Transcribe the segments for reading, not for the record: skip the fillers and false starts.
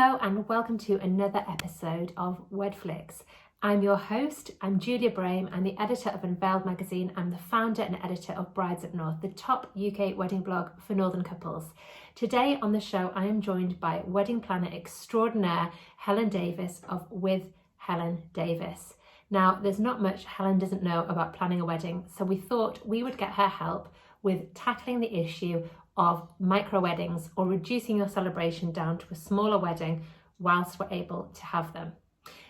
Hello and welcome to another episode of Wedflics. I'm your host, I'm Julia Braime, I'm the editor of UNVEILED magazine, I'm the founder and editor of Brides Up North, the top UK wedding blog for northern couples. Today on the show I am joined by wedding planner extraordinaire Helen Davies of With Helen Davies. Now there's not much Helen doesn't know about planning a wedding, so we thought we would get her help with tackling the issue of micro weddings or reducing your celebration down to a smaller wedding whilst we're able to have them.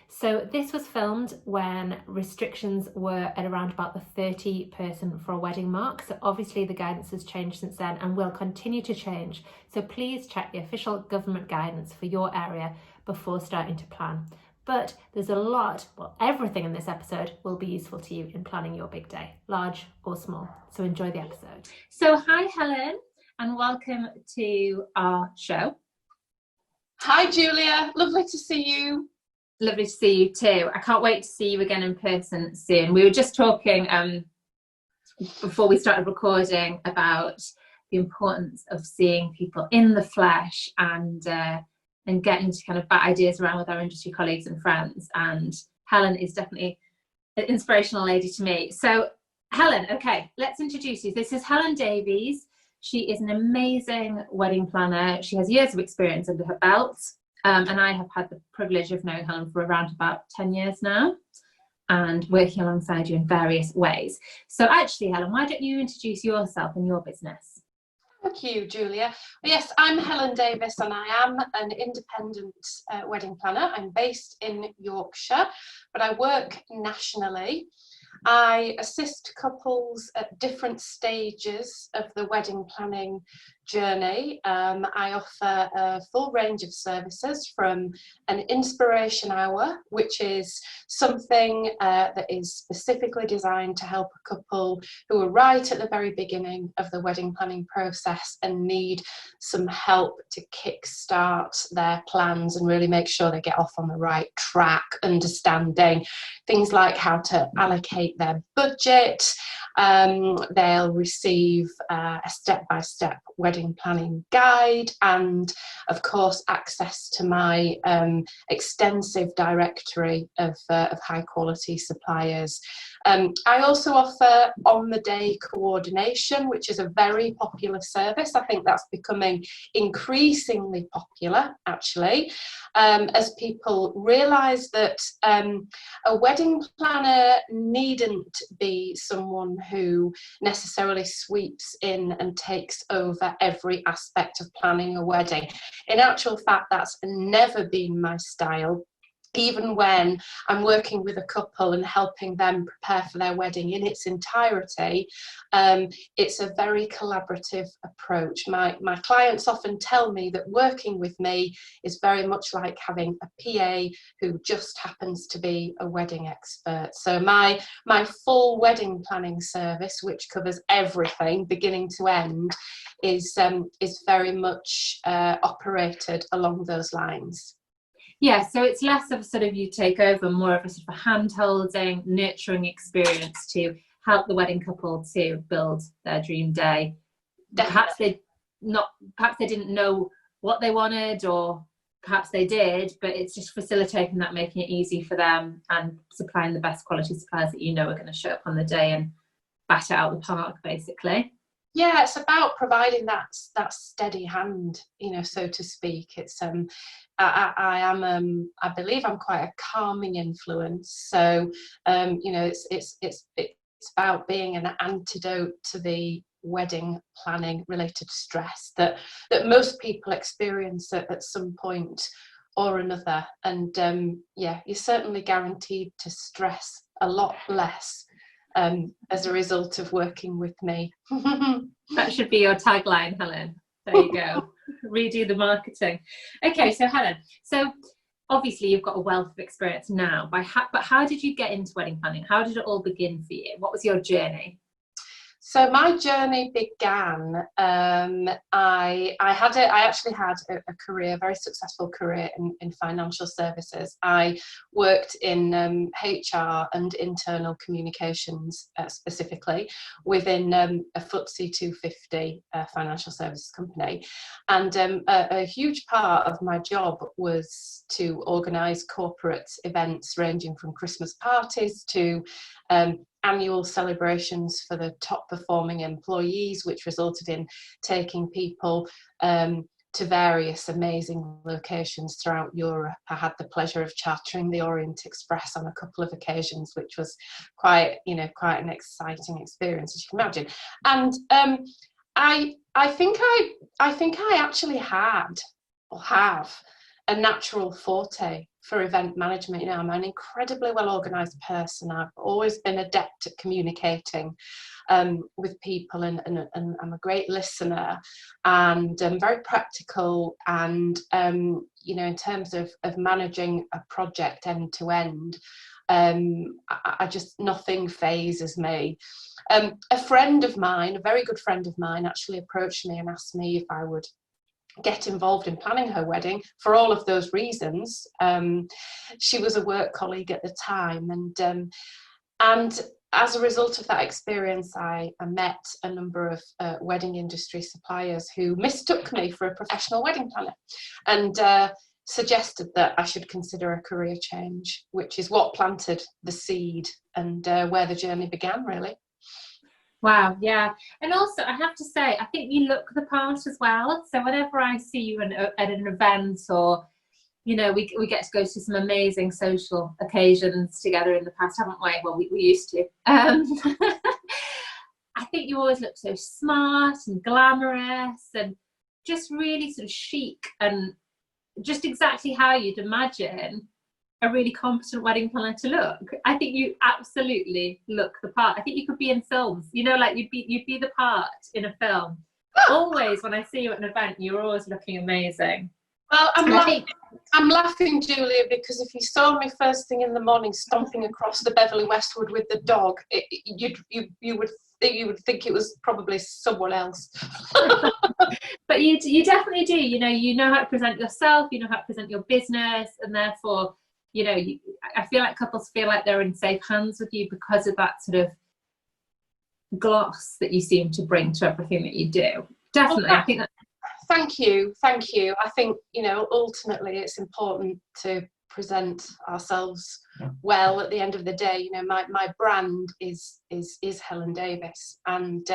So this was filmed when restrictions were at around about the 30 person for a wedding mark. So obviously the guidance has changed since then and will continue to change. So please check the official government guidance for your area before starting to plan. But there's a lot, well, everything in this episode will be useful to you in planning your big day, large or small. So enjoy the episode. So hi, Helen, and welcome to our show. Hi, Julia. Lovely to see you. Lovely to see you too. I can't wait to see you again in person soon. We were just talking before we started recording about the importance of seeing people in the flesh and getting to kind of bat ideas around with our industry colleagues and friends. And Helen is definitely an inspirational lady to me. So Helen, okay, let's introduce you. This is Helen Davies. She is an amazing wedding planner. She has years of experience under her belt. And I have had the privilege of knowing Helen for around about 10 years now and working alongside you in various ways. So actually, Helen, why don't you introduce yourself and your business? Thank you, Julia. Yes, I'm Helen Davies and I am an independent wedding planner. I'm based in Yorkshire, but I work nationally. I assist couples at different stages of the wedding planning journey. I offer a full range of services, from an inspiration hour, which is something that is specifically designed to help a couple who are right at the very beginning of the wedding planning process and need some help to kickstart their plans and really make sure they get off on the right track, understanding things like how to allocate their budget. They'll receive a step-by-step wedding planning guide and of course access to my extensive directory of high quality suppliers. I also offer on-the-day coordination, which is a very popular service. I think that's becoming increasingly popular actually, as people realise that a wedding planner needn't be someone who necessarily sweeps in and takes over every aspect of planning a wedding. In actual fact, that's never been my style. Even when I'm working with a couple and helping them prepare for their wedding in its entirety, it's a very collaborative approach. My clients often tell me that working with me is very much like having a PA who just happens to be a wedding expert. So my full wedding planning service, which covers everything beginning to end, is very much operated along those lines. Yeah, so it's less of sort of you take over, more of a sort of a hand-holding, nurturing experience to help the wedding couple to build their dream day. Perhaps they didn't know what they wanted, or perhaps they did, but it's just facilitating that, making it easy for them and supplying the best quality suppliers that you know are going to show up on the day and bat it out the park, basically. Yeah, it's about providing that steady hand, so to speak. It's I believe I'm quite a calming influence. So it's about being an antidote to the wedding planning related stress that most people experience at some point or another. And you're certainly guaranteed to stress a lot less as a result of working with me. That should be your tagline, Helen. There you go. Redo the marketing. Okay, so Helen, so obviously you've got a wealth of experience now, but how did you get into wedding planning? How did it all begin for you? What was your journey? So my journey began. I actually had a career, a very successful career in financial services. I worked in HR and internal communications specifically within a FTSE 250 financial services company, and a huge part of my job was to organise corporate events ranging from Christmas parties to annual celebrations for the top performing employees, which resulted in taking people to various amazing locations throughout Europe. I had the pleasure of chartering the Orient Express on a couple of occasions, which was quite an exciting experience, as you can imagine. And I think I actually had or have a natural forte for event management. You know, I'm an incredibly well organised person. I've always been adept at communicating with people, and I'm a great listener, and very practical, and in terms of managing a project end to end, I just, nothing phases me. A friend of mine, a very good friend of mine, actually approached me and asked me if I would get involved in planning her wedding for all of those reasons. She was a work colleague at the time, and as a result of that experience, I met a number of wedding industry suppliers who mistook me for a professional wedding planner, and suggested that I should consider a career change, which is what planted the seed and where the journey began, really. Wow, yeah. And also, I have to say, I think you look the part as well. So whenever I see you at an event, or, we get to go to some amazing social occasions together in the past, haven't we? Well, we used to. I think you always look so smart and glamorous and just really sort of chic, and just exactly how you'd imagine a really competent wedding planner to look. I think you absolutely look the part. I think you could be in films, like you'd be the part in a film. Always when I see you at an event, you're always looking amazing. Well, I'm laughing, Julia, because if you saw me first thing in the morning stomping across the Beverly Westwood with the dog, you would think it was probably someone else. But you definitely do. You know how to present yourself. You know how to present your business, and therefore, I feel like couples feel like they're in safe hands with you because of that sort of gloss that you seem to bring to everything that you do. Definitely, I think that. Thank you. I think, ultimately it's important to present ourselves well at the end of the day. My brand is Helen Davies, and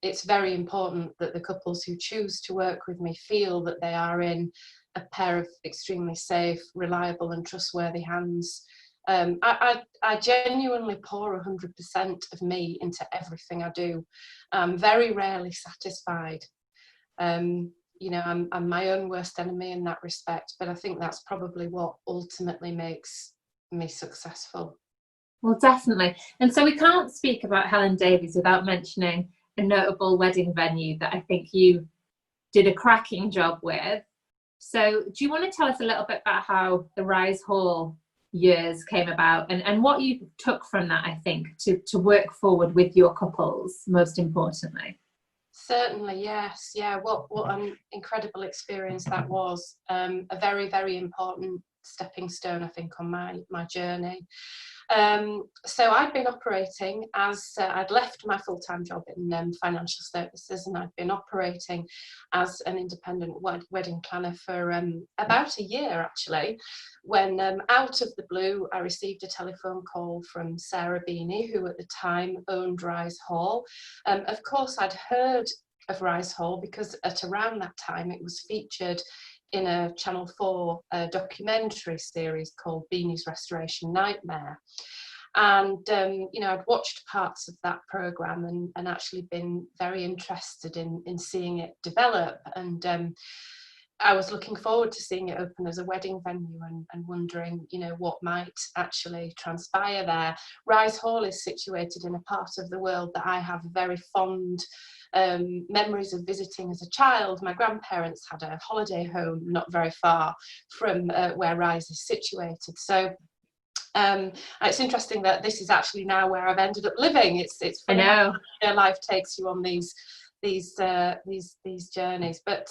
it's very important that the couples who choose to work with me feel that they are in a pair of extremely safe, reliable and trustworthy hands. I genuinely pour 100% of me into everything I do. I'm very rarely satisfied. I'm my own worst enemy in that respect, but I think that's probably what ultimately makes me successful. Well, definitely. And so we can't speak about Helen Davies without mentioning a notable wedding venue that I think you did a cracking job with. So do you want to tell us a little bit about how the Rise Hall years came about, and what you took from that, I think, to work forward with your couples, most importantly? Certainly, yes. Yeah, what an incredible experience that was. A very, very important stepping stone, I think, on my journey. So I'd been operating as I'd left my full-time job in financial services, and I'd been operating as an independent wedding planner for about a year, actually, when out of the blue I received a telephone call from Sarah Beeny, who at the time owned Rise Hall. Of course, I'd heard of Rise Hall because at around that time it was featured in a Channel 4 documentary series called Beeny's Restoration Nightmare. And, I'd watched parts of that programme and actually been very interested in seeing it develop. And I was looking forward to seeing it open as a wedding venue and wondering, what might actually transpire there. Rise Hall is situated in a part of the world that I have very fond memories of visiting as a child. My grandparents had a holiday home not very far from where Rise is situated. So And it's interesting that this is actually now where I've ended up living. It's I funny know. how life takes you on these journeys. But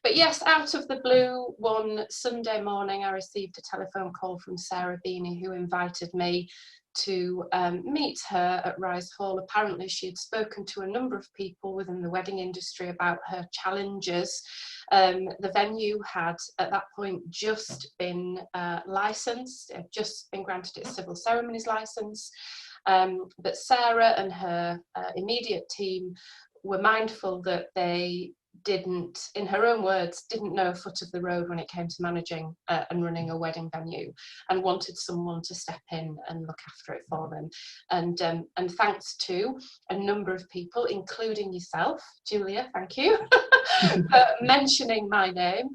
yes, out of the blue, one Sunday morning, I received a telephone call from Sarah Beeny, who invited me to meet her at Rise Hall. Apparently she had spoken to a number of people within the wedding industry about her challenges. The venue had at that point just been licensed, had just been granted its civil ceremonies license, but Sarah and her immediate team were mindful that they didn't, in her own words, didn't know a foot of the road when it came to managing and running a wedding venue, and wanted someone to step in and look after it for them. And thanks to a number of people, including yourself, Julia, thank you, for mentioning my name,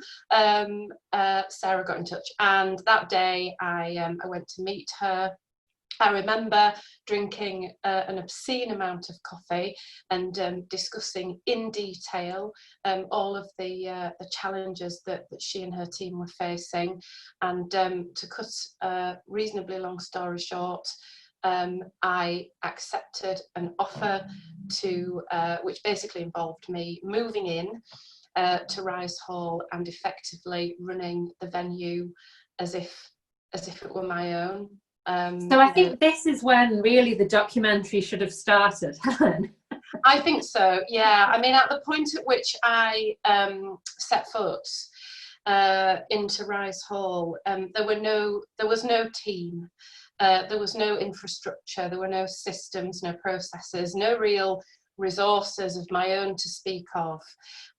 Sarah got in touch. And that day I went to meet her. I remember drinking an obscene amount of coffee and discussing in detail all of the challenges that she and her team were facing. And to cut a reasonably long story short, I accepted an offer to which basically involved me moving in to Rise Hall and effectively running the venue as if it were my own. So I think this is when really the documentary should have started, Helen. I think so, yeah. I mean, at the point at which I set foot into Rise Hall, there was no team, there was no infrastructure, there were no systems, no processes, no real resources of my own to speak of,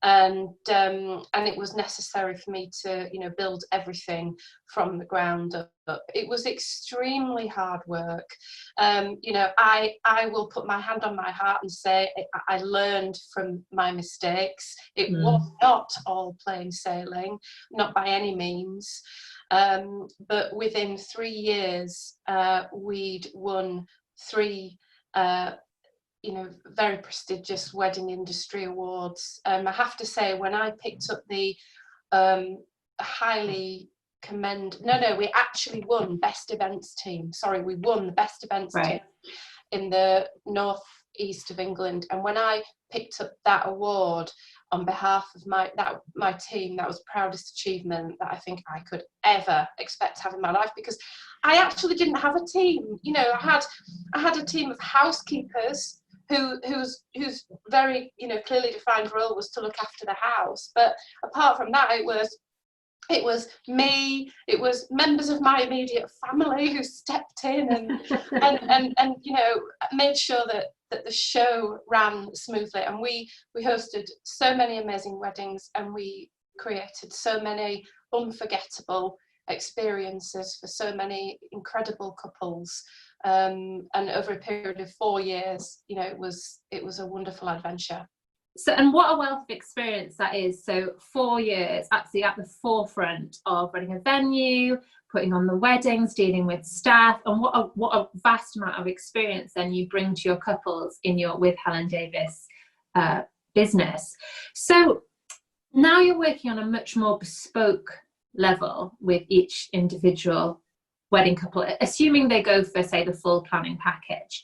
and it was necessary for me to build everything from the ground up. It was extremely hard work. I will put my hand on my heart and say I learned from my mistakes. It was not all plain sailing, not by any means, but within 3 years we'd won 3 very prestigious wedding industry awards. I have to say, when I picked up the highly we actually won best events team. Sorry, we won the best events team in the north east of England. And when I picked up that award on behalf of my team, that was the proudest achievement that I think I could ever expect to have in my life, because I actually didn't have a team. I had a team of housekeepers whose very clearly defined role was to look after the house, but apart from that, it was me, it was members of my immediate family who stepped in and made sure that the show ran smoothly. And we hosted so many amazing weddings, and we created so many unforgettable experiences for so many incredible couples. And over a period of 4 years, it was a wonderful adventure. So, and what a wealth of experience that is. So 4 years, actually at the forefront of running a venue, putting on the weddings, dealing with staff, and what a vast amount of experience then you bring to your couples in your with Helen Davies business. So now you're working on a much more bespoke level with each individual wedding couple, assuming they go for, say, the full planning package.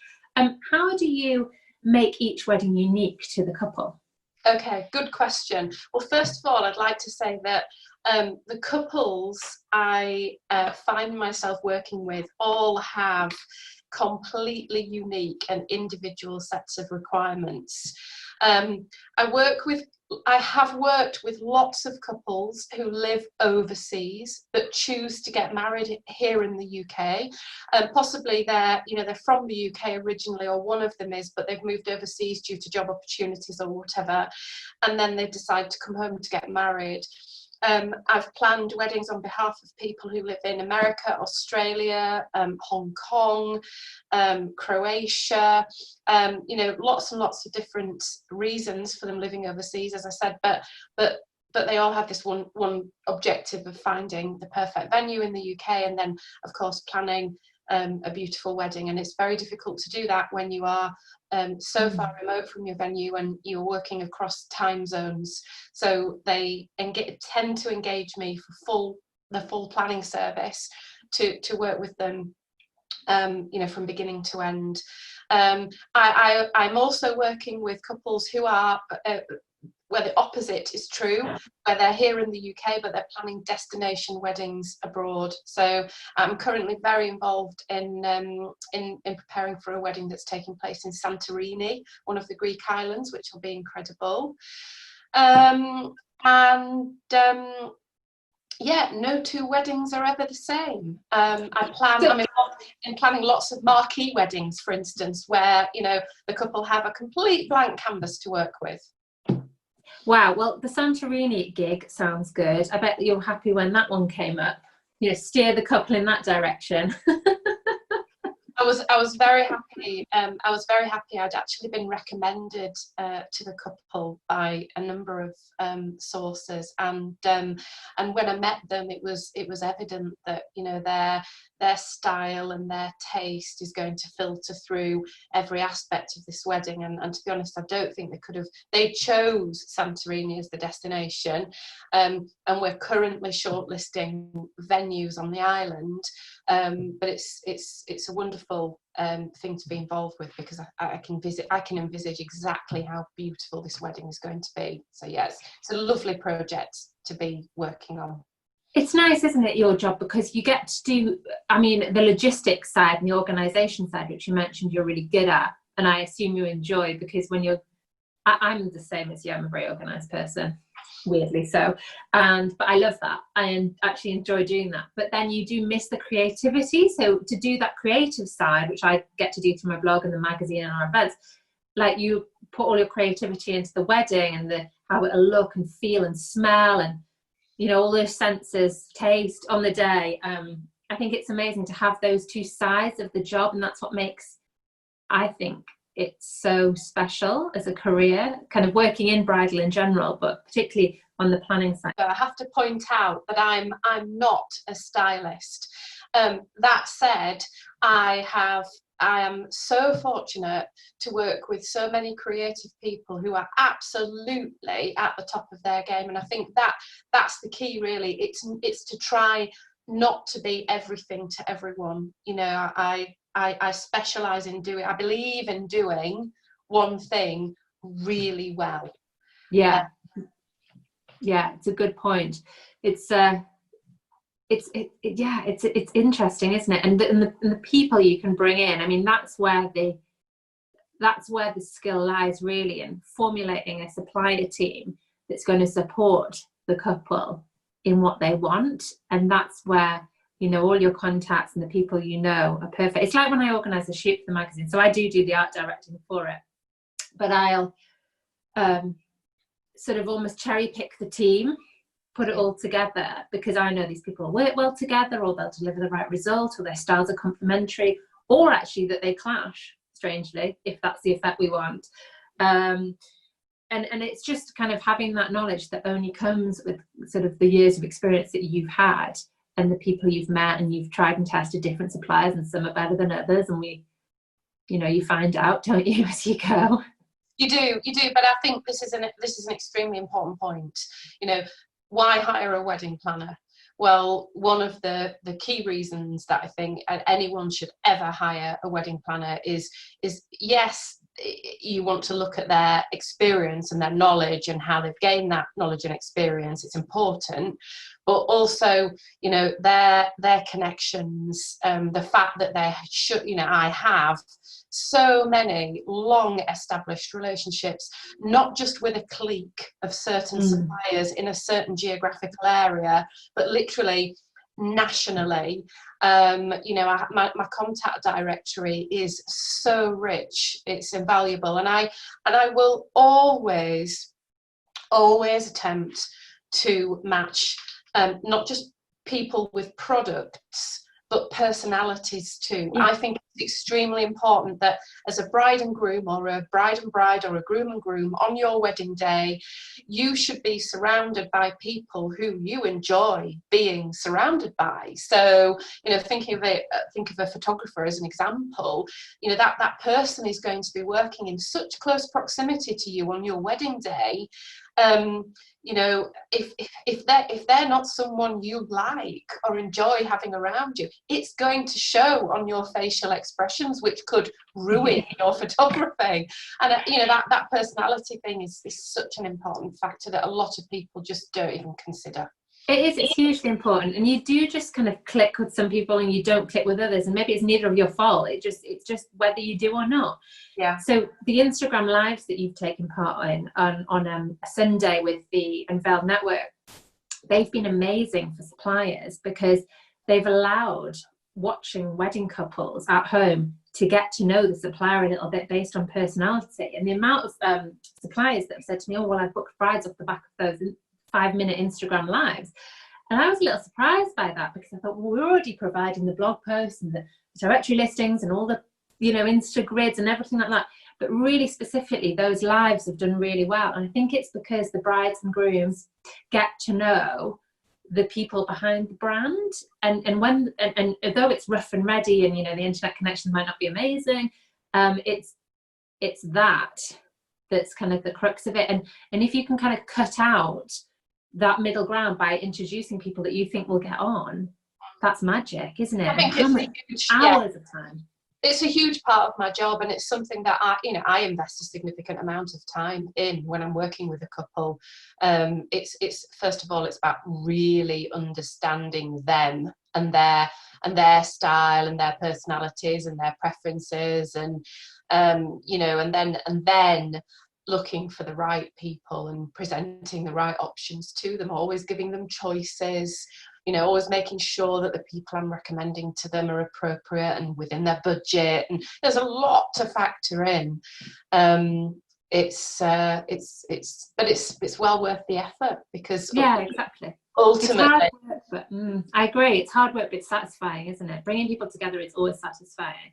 How do you make each wedding unique to the couple? Okay, good question. Well, first of all, I'd like to say that the couples I find myself working with all have completely unique and individual sets of requirements. I have worked with lots of couples who live overseas but choose to get married here in the UK. Possibly they're from the UK originally, or one of them is, but they've moved overseas due to job opportunities or whatever, and then they decide to come home to get married. I've planned weddings on behalf of people who live in America, Australia, Hong Kong, Croatia, lots and lots of different reasons for them living overseas, as I said, but they all have this one objective of finding the perfect venue in the UK, and then, of course, planning a beautiful wedding. And it's very difficult to do that when you are so far remote from your venue and you're working across time zones. So they tend to engage me for the full planning service to work with them from beginning to end. I'm also working with couples who are where the opposite is true, where they're here in the UK but they're planning destination weddings abroad. So I'm currently very involved in preparing for a wedding that's taking place in Santorini, one of the Greek islands, which will be incredible. Yeah, no two weddings are ever the same. I'm involved in planning lots of marquee weddings, for instance, where the couple have a complete blank canvas to work with. Wow, well, the Santorini gig sounds good. I bet you're happy when that one came up. Steer the couple in that direction. I was very happy. I was very happy. I'd actually been recommended to the couple by a number of sources, and when I met them, it was evident that their style and their taste is going to filter through every aspect of this wedding. And to be honest, I don't think they chose Santorini as the destination, and we're currently shortlisting venues on the island. But it's a wonderful thing to be involved with, because I can envisage exactly how beautiful this wedding is going to be. So yes, it's a lovely project to be working on. It's nice, isn't it, your job, because you get to do, the logistics side and the organisation side, which you mentioned you're really good at, and I assume you enjoy, because I'm the same as you, I'm a very organised person, weirdly so, but I love that. I actually enjoy doing that, but then you do miss the creativity. So to do that creative side, which I get to do through my blog and the magazine and our events, like, you put all your creativity into the wedding and how it'll look and feel and smell, and all those senses, taste on the day. I think it's amazing to have those two sides of the job, and that's what makes, I think, it's so special as a career, kind of working in bridal in general, but particularly on the planning side. I have to point out that I'm not a stylist. That said, I am so fortunate to work with so many creative people who are absolutely at the top of their game, and I think that's the key, really. It's to try not to be everything to everyone. I specialize in I believe in doing one thing really well. Yeah, it's a good point. It's interesting, isn't it? And the people you can bring in, that's where the skill lies, really, in formulating a supplier team that's going to support the couple in what they want. And that's where all your contacts and the people are perfect. It's like when I organise a shoot for the magazine, so I do the art directing for it, but I'll sort of almost cherry pick the team, put it all together, because I know these people will work well together, or they'll deliver the right result, or their styles are complementary, or actually that they clash, strangely, if that's the effect we want. And it's just kind of having that knowledge that only comes with sort of the years of experience that you've had, and the people you've met, and you've tried and tested different suppliers, and some are better than others, and you find out, don't you, as you go. You do, but I think this is an extremely important point. Why hire a wedding planner? Well, one of the key reasons that I think anyone should ever hire a wedding planner is yes, you want to look at their experience and their knowledge and how they've gained that knowledge and experience. It's important, but also their connections, the fact that I have so many long established relationships, not just with a clique of certain suppliers in a certain geographical area, but literally nationally. My contact directory is so rich, it's invaluable, and I will always attempt to match not just people with products, but personalities too. I think it's extremely important that as a bride and groom, or a bride and bride, or a groom and groom, on your wedding day, you should be surrounded by people who you enjoy being surrounded by. So, think of a photographer as an example. That person is going to be working in such close proximity to you on your wedding day. If they're not someone you like or enjoy having around you, it's going to show on your facial expressions, which could ruin your photography. And that personality thing is such an important factor that a lot of people just don't even consider. It's hugely important, and you do just kind of click with some people and you don't click with others, and maybe it's neither of your fault. It's just whether you do or not. Yeah. So the Instagram lives that you've taken part in on a Sunday with the Unveiled Network, they've been amazing for suppliers, because they've allowed watching wedding couples at home to get to know the supplier a little bit based on personality. And the amount of suppliers that have said to me, "Oh, well, I've booked brides off the back of those 5-minute Instagram lives." And I was a little surprised by that, because I thought, well, we're already providing the blog posts and the directory listings and all the Insta grids and everything like that, but really specifically those lives have done really well. And I think it's because the brides and grooms get to know the people behind the brand, and although it's rough and ready, and the internet connection might not be amazing, it's that's kind of the crux of it. And if you can kind of cut out that middle ground by introducing people that you think will get on, that's magic, isn't it? I think it's hours of time. It's a huge part of my job, and it's something that I invest a significant amount of time in when I'm working with a couple. It's first of all, it's about really understanding them and their style and their personalities and their preferences, and and then looking for the right people and presenting the right options to them, always giving them choices, always making sure that the people I'm recommending to them are appropriate and within their budget. And there's a lot to factor in. It's well worth the effort, because exactly. Ultimately, it's hard work, but I agree. It's hard work, but it's satisfying, isn't it? Bringing people together is always satisfying.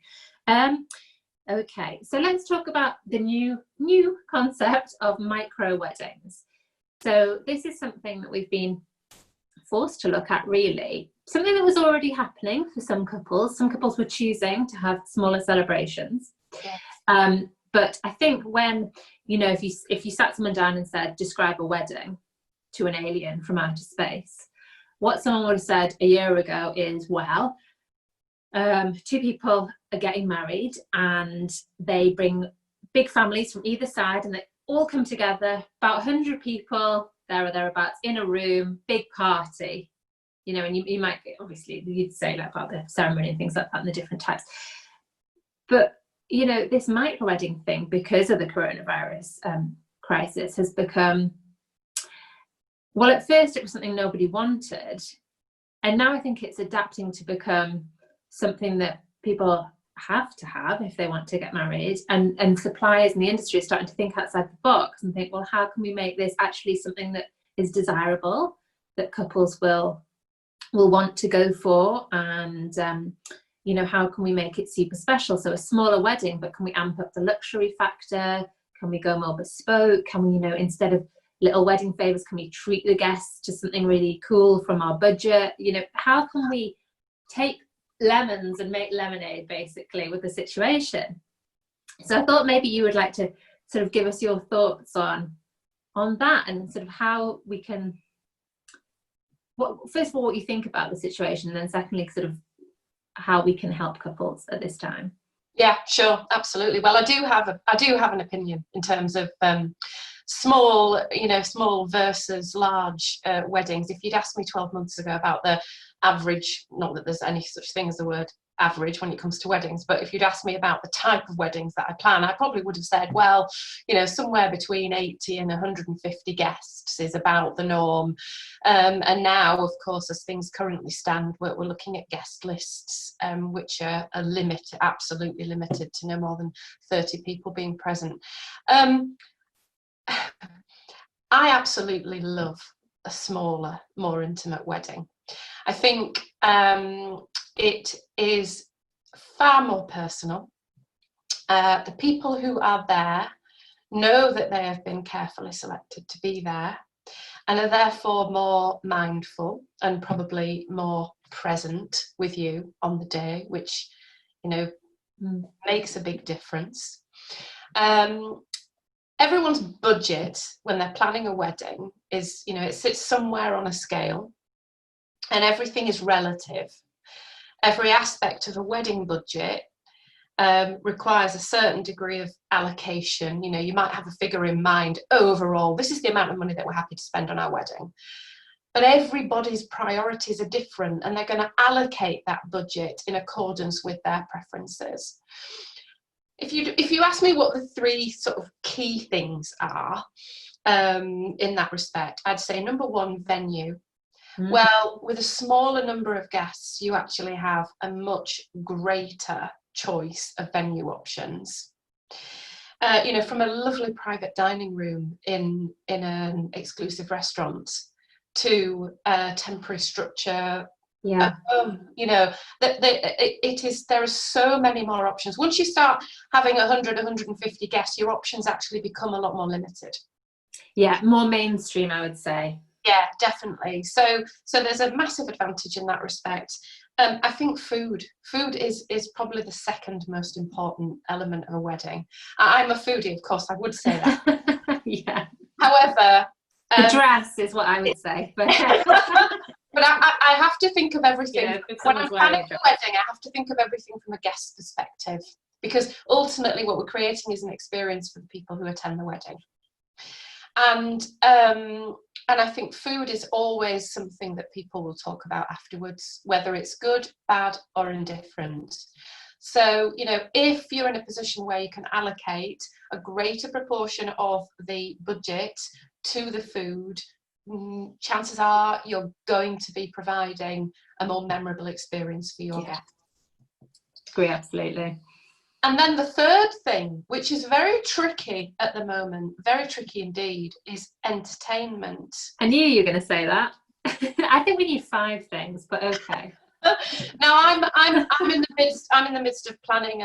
Okay, so let's talk about the new concept of micro weddings. So this is something that we've been forced to look at, really. Something that was already happening for some couples. Some couples were choosing to have smaller celebrations. Yes. But I think when, if you sat someone down and said, describe a wedding to an alien from outer space, what someone would have said a year ago is, well, two people are getting married and they bring big families from either side, and they all come together, about 100 people there or thereabouts in a room, big party, and you might, obviously you'd say like about the ceremony and things like that and the different types. But this micro wedding thing, because of the coronavirus crisis, has become, well, at first it was something nobody wanted, and now I think it's adapting to become something that people have to have if they want to get married, and suppliers in the industry are starting to think outside the box and think, well, how can we make this actually something that is desirable, that couples will want to go for, and how can we make it super special? So a smaller wedding, but can we amp up the luxury factor? Can we go more bespoke? Can we, instead of little wedding favors, can we treat the guests to something really cool from our budget? How can we take lemons and make lemonade, basically, with the situation? So I thought maybe you would like to sort of give us your thoughts on that, and sort of how we can, first of all, what you think about the situation, and then secondly, sort of how we can help couples at this time. Yeah, sure, absolutely. Well, I do have an opinion in terms of small versus large weddings. If you'd asked me 12 months ago about the average, not that there's any such thing as the word average when it comes to weddings, but if you'd asked me about the type of weddings that I plan, I probably would have said, well, somewhere between 80 and 150 guests is about the norm. And now, of course, as things currently stand, we're looking at guest lists which are absolutely limited to no more than 30 people being present. I absolutely love a smaller, more intimate wedding. I think it is far more personal. The people who are there know that they have been carefully selected to be there and are therefore more mindful and probably more present with you on the day, which, you know, makes a big difference. Everyone's budget when they're planning a wedding is, you know, it sits somewhere on a scale and everything is relative. Every aspect of a wedding budget requires a certain degree of allocation. You know, you might have a figure in mind overall, this is the amount of money that we're happy to spend on our wedding. But everybody's priorities are different and they're going to allocate that budget in accordance with their preferences. If you ask me what the three sort of key things are in that respect, I'd say number one, venue. Well, with a smaller number of guests, you actually have a much greater choice of venue options. You know, from a lovely private dining room in an exclusive restaurant to a temporary structure. Yeah. You know, there are so many more options. Once you start having 100, 150 guests, your options actually become a lot more limited. Yeah, more mainstream, I would say. Yeah, definitely. So there's a massive advantage in that respect. I think food is probably the second most important element of a wedding. I'm a foodie, of course, I would say that. Yeah. However, the dress is what I would say. But but I have to think of everything. Yeah, when I'm planning a wedding, I have to think of everything from a guest perspective, because ultimately what we're creating is an experience for the people who attend the wedding. And I think food is always something that people will talk about afterwards, whether it's good, bad, or indifferent. So, you know, if you're in a position where you can allocate a greater proportion of the budget to the food, chances are you're going to be providing a more memorable experience for your guests. Agree, absolutely. And then the third thing, which is very tricky at the moment, very tricky indeed, is entertainment. I knew you were going to say that. I think we need 5 things, but okay. Now I'm in the midst of planning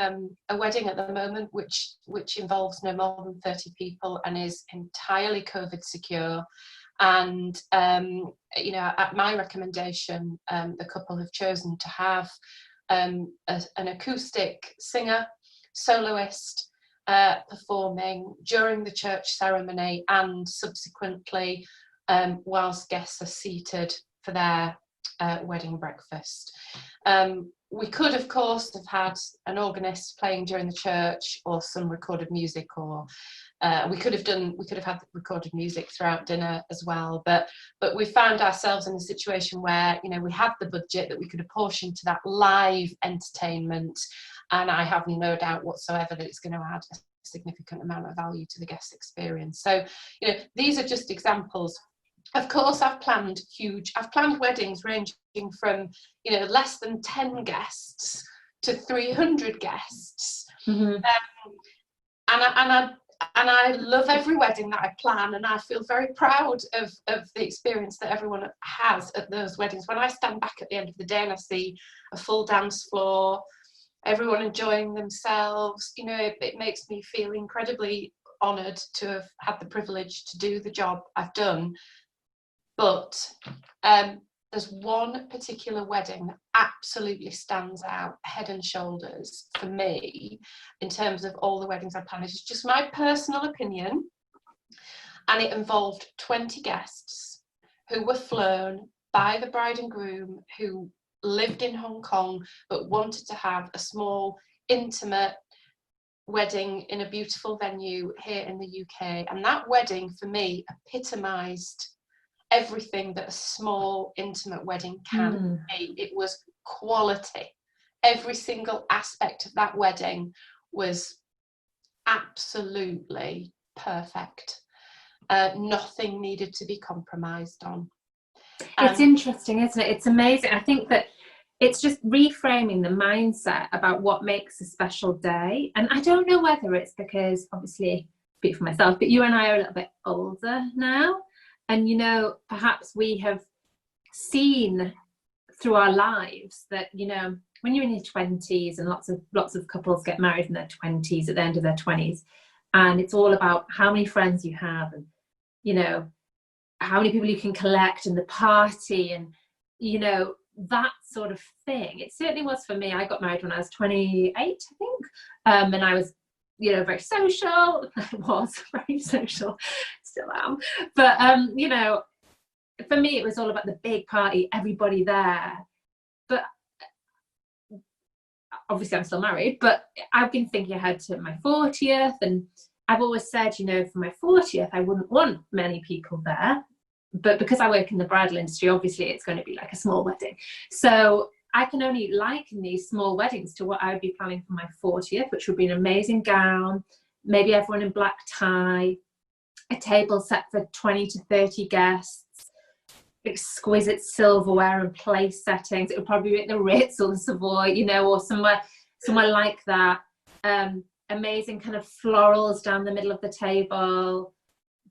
a wedding at the moment, which involves no more than 30 people and is entirely COVID secure. And you know, at my recommendation, the couple have chosen to have an acoustic singer, soloist, performing during the church ceremony and subsequently whilst guests are seated for their wedding breakfast. We could, of course, have had an organist playing during the church or some recorded music, or we could have had recorded music throughout dinner as well. But we found ourselves in a situation where, you know, we had the budget that we could apportion to that live entertainment, and I have no doubt whatsoever that it's going to add a significant amount of value to the guest experience. So, you know, these are just examples. Of course, I've planned weddings ranging from, you know, less than 10 guests to 300 guests. Mm-hmm. And I love every wedding that I plan, and I feel very proud of the experience that everyone has at those weddings. When I stand back at the end of the day and I see a full dance floor, everyone enjoying themselves, you know, it makes me feel incredibly honoured to have had the privilege to do the job I've done. But there's one particular wedding that absolutely stands out head and shoulders for me in terms of all the weddings I planned. It's just my personal opinion, and it involved 20 guests who were flown by the bride and groom, who lived in Hong Kong but wanted to have a small, intimate wedding in a beautiful venue here in the UK. And that wedding for me epitomised everything that a small, intimate wedding can be. It was quality. Every single aspect of that wedding was absolutely perfect. Nothing needed to be compromised on. It's interesting, isn't it? It's amazing. I think that it's just reframing the mindset about what makes a special day. And I don't know whether it's because, obviously, speak for myself, but you and I are a little bit older now. And, you know, perhaps we have seen through our lives that, you know, when you're in your 20s, and lots of couples get married in their 20s, at the end of their 20s, and it's all about how many friends you have, and you know how many people you can collect, and the party, and that sort of thing. It certainly was for me. I got married when I was 28, I think, and I was very social. I was very social, still am, but for me it was all about the big party, everybody there. But obviously I'm still married, but I've been thinking ahead to my 40th, and I've always said, for my 40th, I wouldn't want many people there. But because I work in the bridal industry, obviously it's going to be like a small wedding. So I can only liken these small weddings to what I would be planning for my 40th, which would be an amazing gown, maybe everyone in black tie, a table set for 20 to 30 guests, exquisite silverware and place settings. It would probably be at the Ritz or the Savoy, or somewhere like that. Amazing kind of florals down the middle of the table,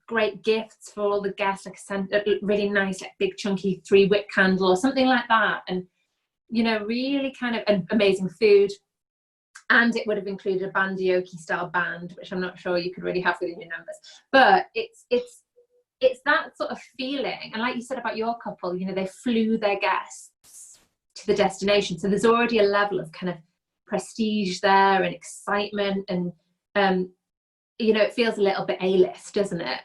great gifts for all the guests, like a really nice, like big chunky 3-wick candle or something like that, and really kind of amazing food. And it would have included a bandioki style band, which I'm not sure you could really have within your numbers, but it's that sort of feeling. And like you said about your couple, they flew their guests to the destination, so there's already a level of kind of prestige there and excitement, and it feels a little bit A-list, doesn't it?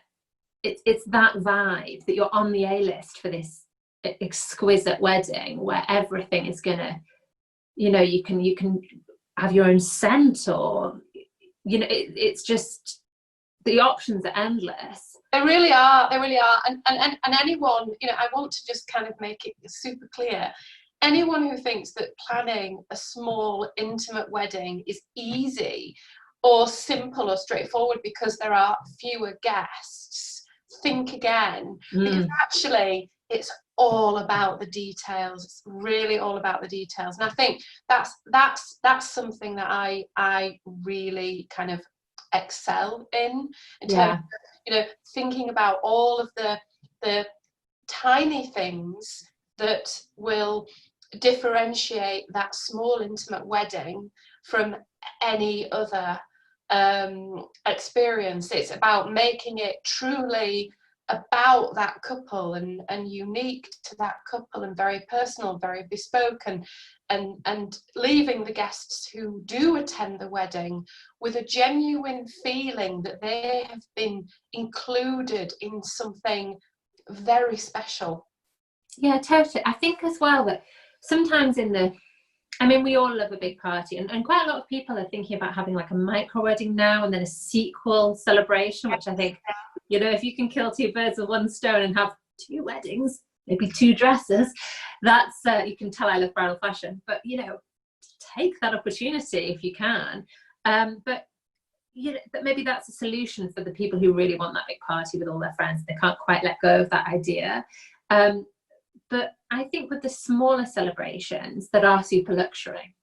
It's that vibe that you're on the A-list for this exquisite wedding where everything is gonna, you can have your own scent, or it's just, the options are endless. They really are, and anyone, I want to just kind of make it super clear. Anyone who thinks that planning a small, intimate wedding is easy or simple or straightforward because there are fewer guests, think again. Because actually it's all about the details. It's really all about the details. And I think that's something that I really kind of excel in terms of, thinking about all of the tiny things that will differentiate that small intimate wedding from any other experience. It's about making it truly about that couple and unique to that couple, and very personal, very bespoke, and leaving the guests who do attend the wedding with a genuine feeling that they have been included in something very special. Yeah, totally. I think as well that sometimes we all love a big party, and quite a lot of people are thinking about having like a micro wedding now and then a sequel celebration, which I think, if you can kill 2 birds with 1 stone and have 2 weddings, maybe 2 dresses, that's you can tell I love bridal fashion, but take that opportunity if you can. But maybe that's a solution for the people who really want that big party with all their friends. They can't quite let go of that idea. But I think with the smaller celebrations that are super luxury,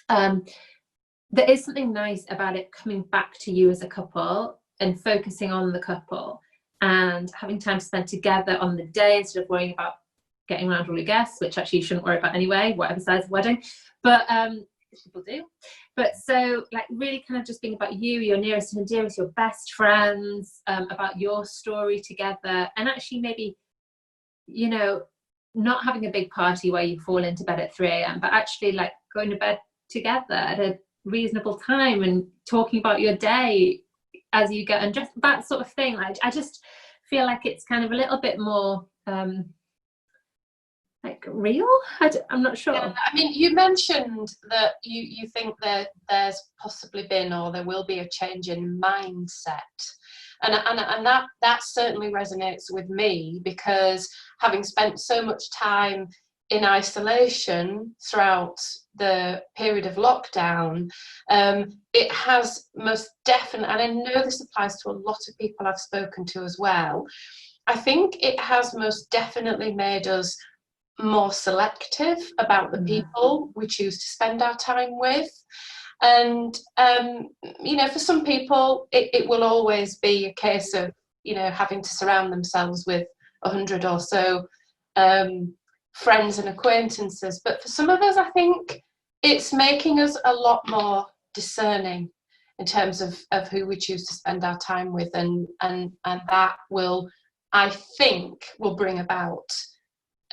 there is something nice about it coming back to you as a couple and focusing on the couple and having time to spend together on the day instead of worrying about getting around all your guests, which actually you shouldn't worry about anyway, whatever size of wedding. But people do. But so like really kind of just being about you, your nearest and dearest, your best friends, about your story together, and actually maybe, not having a big party where you fall into bed at 3 a.m, but actually like going to bed together at a reasonable time and talking about your day as you get undressed, that sort of thing. Like I just feel like it's kind of a little bit more like real. I'm not sure. Yeah, you mentioned that you think that there's possibly been, or there will be, a change in mindset. And that certainly resonates with me, because having spent so much time in isolation throughout the period of lockdown, it has most definitely, and I know this applies to a lot of people I've spoken to as well, I think it has most definitely made us more selective about the people we choose to spend our time with. And for some people it will always be a case of having to surround themselves with 100 or so friends and acquaintances, but for some of us I think it's making us a lot more discerning in terms of who we choose to spend our time with, and that will, I think, will bring about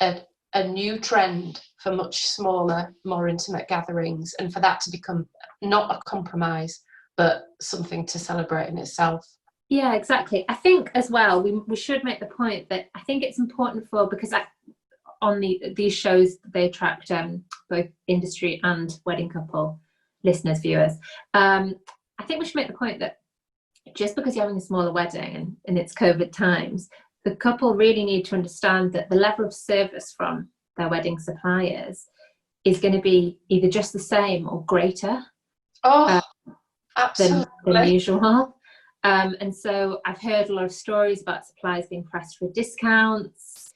a new trend for much smaller, more intimate gatherings, and for that to become not a compromise but something to celebrate in itself. Yeah, exactly. I think as well we should make the point that I think it's important for, because on these shows they attract both industry and wedding couple listeners, viewers. I think we should make the point that just because you're having a smaller wedding and it's COVID times, the couple really need to understand that the level of service from their wedding suppliers is going to be either just the same or greater than usual. And so I've heard a lot of stories about suppliers being pressed for discounts,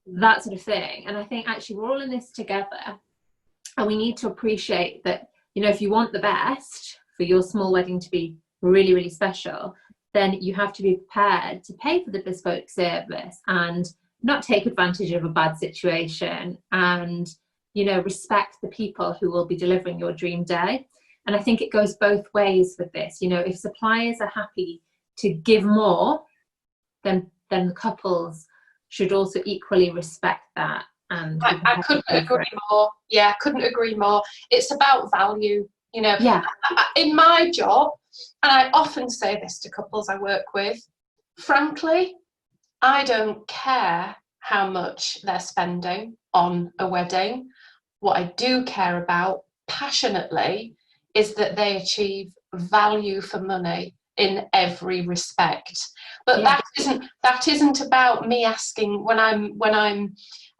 that sort of thing. And I think actually we're all in this together, and we need to appreciate that, you know, if you want the best for your small wedding to be really, really special, then you have to be prepared to pay for the bespoke service and not take advantage of a bad situation, and, you know, respect the people who will be delivering your dream day. And I think it goes both ways with this. You know, if suppliers are happy to give more, then the couples should also equally respect that. And I couldn't agree more. Yeah, couldn't agree more. It's about value, you know. Yeah. In my job, and I often say this to couples I work with, frankly, I don't care how much they're spending on a wedding. What I do care about passionately is that they achieve value for money in every respect. But Yeah. that isn't about me asking when I'm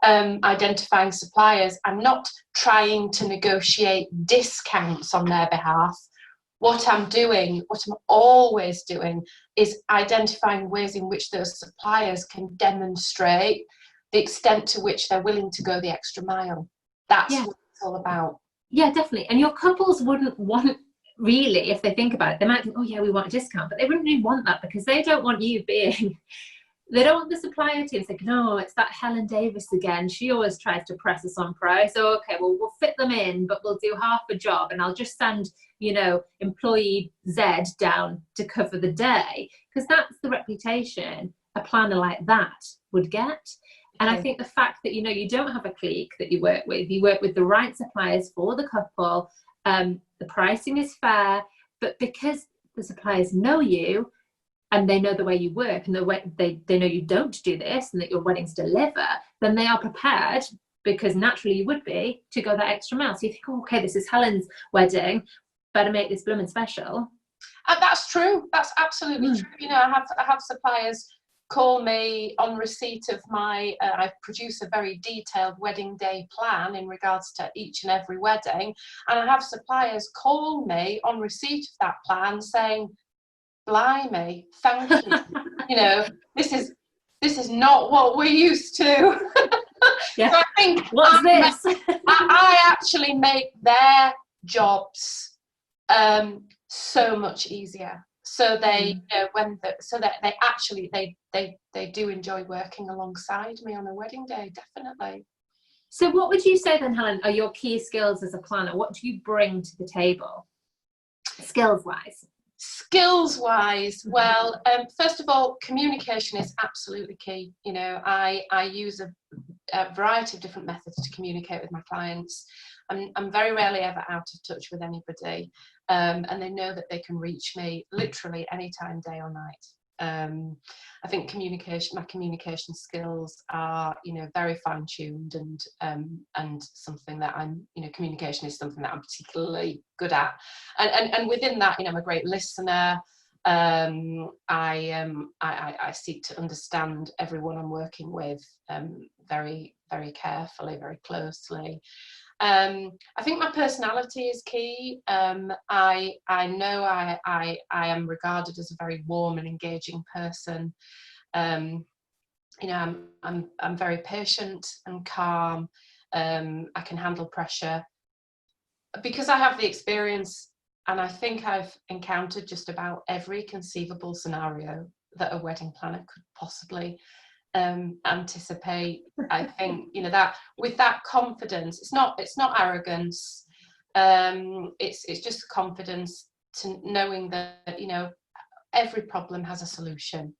identifying suppliers. I'm not trying to negotiate discounts on their behalf. What I'm always doing, is identifying ways in which those suppliers can demonstrate the extent to which they're willing to go the extra mile. That's what it's all about. Yeah, definitely. And your couples wouldn't want, really, if they think about it, they might think, oh yeah, we want a discount, but they wouldn't really want that, because they don't want you being, they don't want the supplier to think, no, it's that Helen Davies again. She always tries to press us on price. So, okay, well, we'll fit them in, but we'll do half a job, and I'll just send, you know, employee Z down to cover the day, because that's the reputation a planner like that would get. And I think the fact that, you know, you don't have a clique that you work with the right suppliers for the couple, the pricing is fair, but because the suppliers know you and they know the way you work, and they know you don't do this and that your weddings deliver, then they are prepared, because naturally you would be, to go that extra mile. So you think, oh, okay, this is Helen's wedding, better make this blooming special. And that's true. That's absolutely true. You know, I have suppliers call me on receipt of my, I produce a very detailed wedding day plan in regards to each and every wedding, and I have suppliers call me on receipt of that plan saying, blimey, thank you. You know, this is not what we're used to. Yeah. So I think I actually make their jobs so much easier. So they, you know, so that they actually they do enjoy working alongside me on a wedding day, definitely. So what would you say then, Helen, are your key skills as a planner? What do you bring to the table, skills-wise? Skills-wise, well, first of all, communication is absolutely key. You know, I use a variety of different methods to communicate with my clients. I'm very rarely ever out of touch with anybody, and they know that they can reach me literally anytime, day or night. I think my communication skills are, you know, very fine-tuned, and something that communication is something that I'm particularly good at. And within that, you know, I'm a great listener. I seek to understand everyone I'm working with very, very carefully, very closely. I think my personality is key. I know I am regarded as a very warm and engaging person. You know, I'm very patient and calm. I can handle pressure because I have the experience, and I think I've encountered just about every conceivable scenario that a wedding planner could possibly anticipate. I think, you know, that with that confidence, it's not arrogance, It's just the confidence to knowing that, you know, every problem has a solution.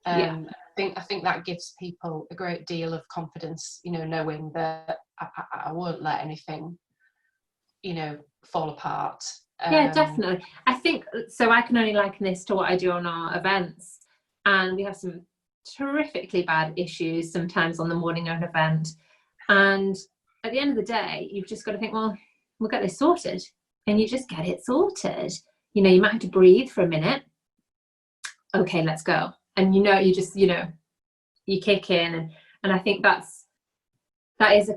I think that gives people a great deal of confidence, you know, knowing that I won't let anything, you know, fall apart. Yeah, definitely. I think so. I can only liken this to what I do on our events, and we have some terrifically bad issues sometimes on the morning of an event. And at the end of the day, you've just got to think, well, we'll get this sorted, and you just get it sorted. You know, you might have to breathe for a minute. Okay, let's go. And you know, you just, you know, you kick in, and I think that is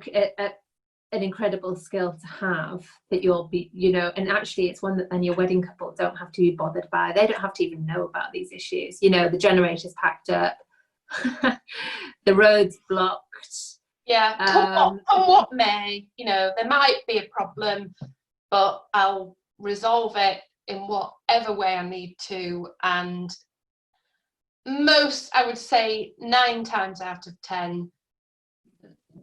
an incredible skill to have, that you'll be, you know, and actually it's one that then your wedding couple don't have to be bothered by. They don't have to even know about these issues. You know, the generator's packed up, the road's blocked. Yeah, come what may, you know, there might be a problem, but I'll resolve it in whatever way I need to. And most, I would say 9 times out of 10,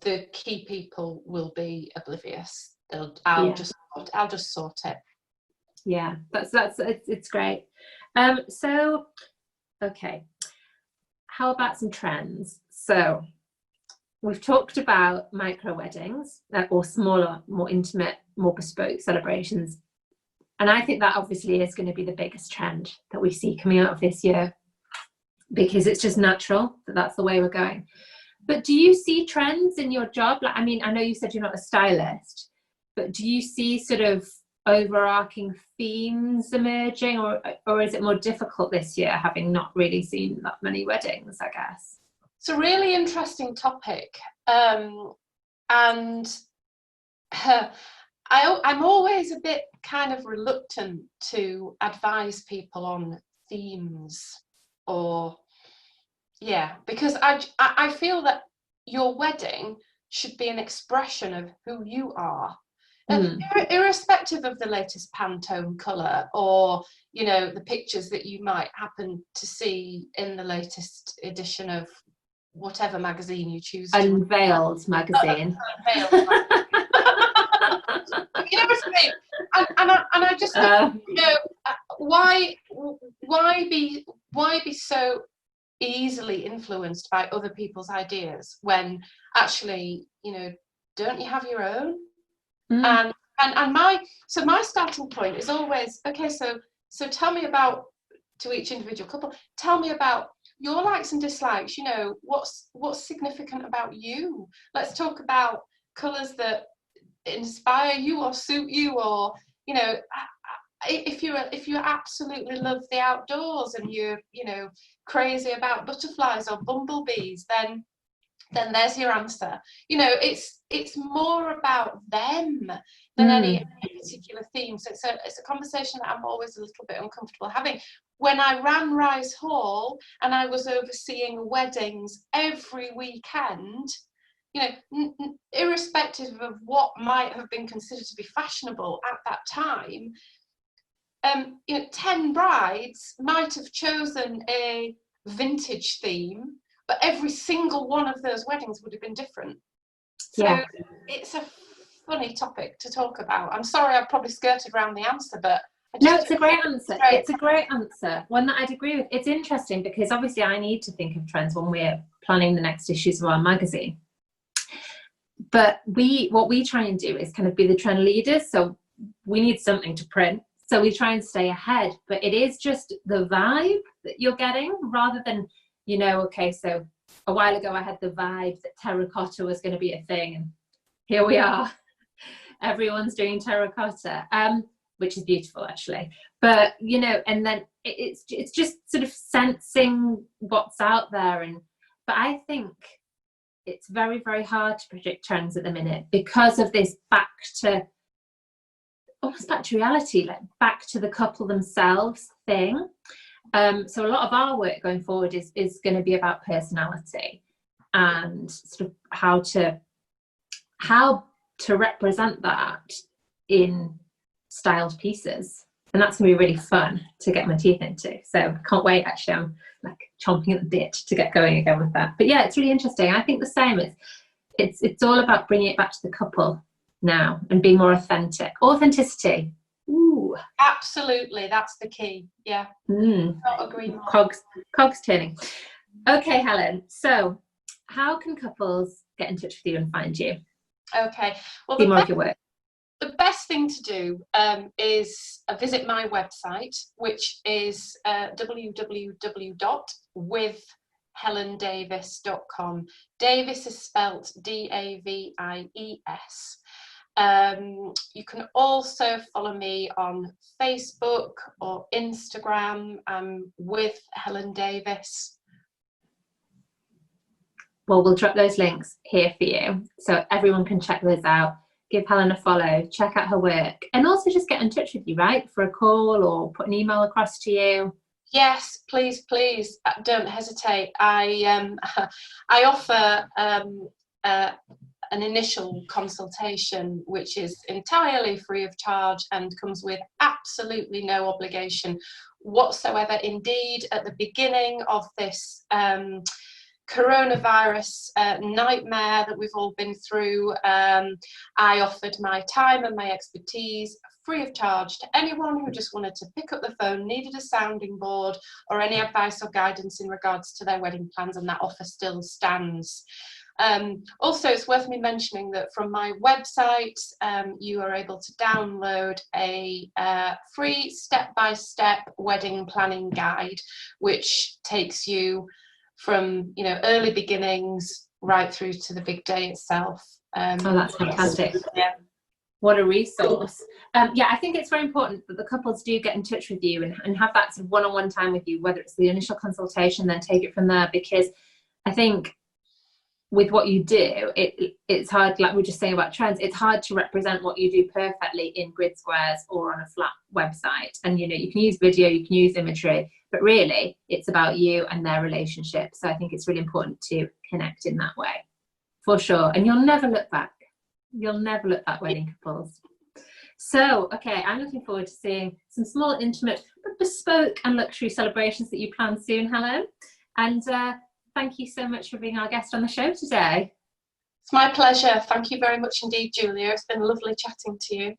the key people will be oblivious. I'll just sort it. Yeah, it's great. So, okay, how about some trends? So we've talked about micro weddings, or smaller, more intimate, more bespoke celebrations. And I think that obviously is going to be the biggest trend that we see coming out of this year, because it's just natural that that's the way we're going. But do you see trends in your job? Like, I mean, I know you said you're not a stylist, but do you see sort of overarching themes emerging, or is it more difficult this year, having not really seen that many weddings, I guess? It's a really interesting topic. And I'm always a bit kind of reluctant to advise people on themes, because I feel that your wedding should be an expression of who you are, irrespective of the latest Pantone colour, or, you know, the pictures that you might happen to see in the latest edition of whatever magazine you choose. Unveiled magazine. Unveiled magazine. You know what I mean? And I just think, you know, why be so easily influenced by other people's ideas when actually, you know, don't you have your own? And my starting point is always, okay, so tell me about, to each individual couple, tell me about your likes and dislikes. You know, what's significant about you. Let's talk about colours that inspire you or suit you, or, you know, if you absolutely love the outdoors and you're, you know, crazy about butterflies or bumblebees, then there's your answer. You know, it's more about them than any particular theme. So it's a conversation that I'm always a little bit uncomfortable having. When I ran Rise Hall and I was overseeing weddings every weekend, you know, irrespective of what might have been considered to be fashionable at that time, you know, 10 brides might have chosen a vintage theme, but every single one of those weddings would have been different. So it's a funny topic to talk about. I'm sorry, I've probably skirted around the answer, but no, it's a great answer. It's a great answer, one that I'd agree with. It's interesting because obviously I need to think of trends when we're planning the next issues of our magazine. But what we try and do is kind of be the trend leaders. So we need something to print. So we try and stay ahead. But it is just the vibe that you're getting, rather than, you know, okay, so a while ago I had the vibe that terracotta was going to be a thing. And here we are. Everyone's doing terracotta, which is beautiful, actually. But, you know, and then it's just sort of sensing what's out there. But I think it's very, very hard to predict trends at the minute because of this almost back to reality, like back to the couple themselves thing. So a lot of our work going forward is going to be about personality and sort of how to represent that in styled pieces. And that's going to be really fun to get my teeth into. So I can't wait, actually. I'm like chomping at the bit to get going again with that. But yeah, it's really interesting. I think the same. It's all about bringing it back to the couple now and being more authentic. Authenticity. Ooh. Absolutely, that's the key. Yeah. Not agree more. Cogs turning. Okay, Helen. So, how can couples get in touch with you and find you? Okay. Well, See more of your work. The best thing to do is visit my website, which is www.withhelendavies.com. Davis is spelt Davies. You can also follow me on Facebook or Instagram with Helen Davies. Well, we'll drop those links here for you so everyone can check those out. Give Helen a follow, check out her work, and also just get in touch with you, right? For a call or put an email across to you. Yes, please, don't hesitate. I offer an initial consultation, which is entirely free of charge and comes with absolutely no obligation whatsoever. Indeed, at the beginning of this coronavirus nightmare that we've all been through, I offered my time and my expertise free of charge to anyone who just wanted to pick up the phone, needed a sounding board or any advice or guidance in regards to their wedding plans, and that offer still stands. Also, it's worth me mentioning that from my website, you are able to download a free step-by-step wedding planning guide, which takes you from early beginnings right through to the big day itself. Oh, that's fantastic. Yeah. What a resource. Yeah, I think it's very important that the couples do get in touch with you and have that sort of one-on-one time with you, whether it's the initial consultation, then take it from there, because I think with what you do, it's hard, like we were just saying about trends, it's hard to represent what you do perfectly in grid squares or on a flat website. And you can use video, you can use imagery, but really it's about you and their relationship. So I think it's really important to connect in that way, for sure. And you'll never look back. You'll never look back, wedding couples. So, okay, I'm looking forward to seeing some small, intimate, but bespoke and luxury celebrations that you plan soon, Helen. And thank you so much for being our guest on the show today. It's my pleasure. Thank you very much indeed, Julia. It's been lovely chatting to you.